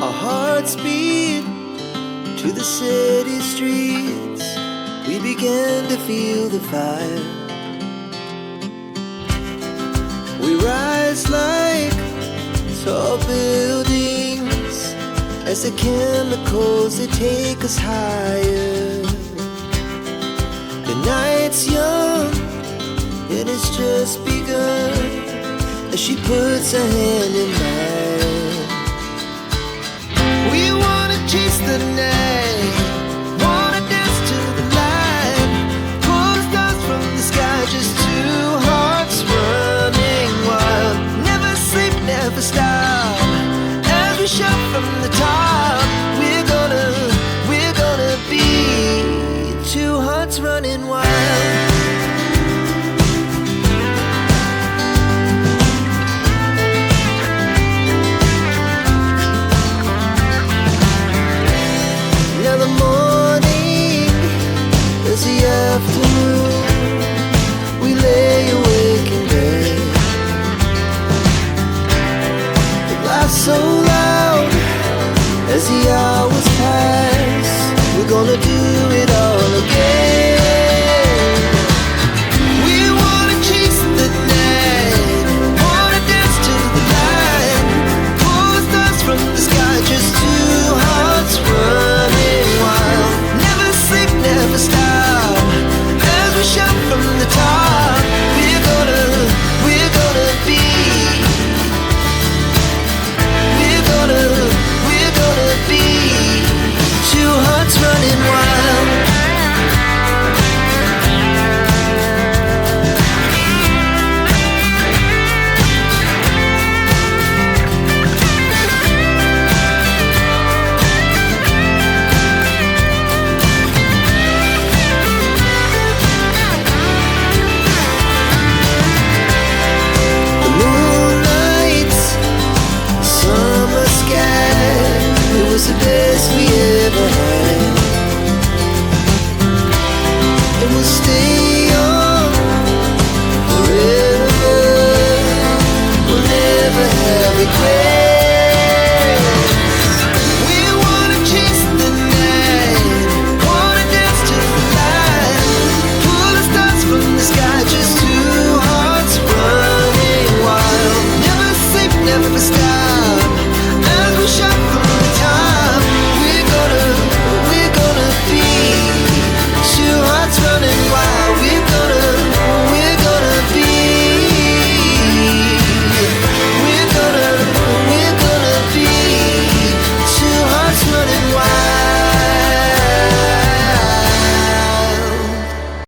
Our hearts beat to the city streets. We began to feel the fire. We rise like tall buildings as the chemicals, they take us higher. The night's young, it has just begun, as she puts her hand in mine. We wanna chase the night, wanna dance to the light, pull the stars from the sky, just two hearts running wild. Never sleep, never stop, as we shout from the top. We're gonna be two hearts running wild. Now the morning is the afternoon. We lay awake in bed. The laughs so loud as the hours pass. We're gonna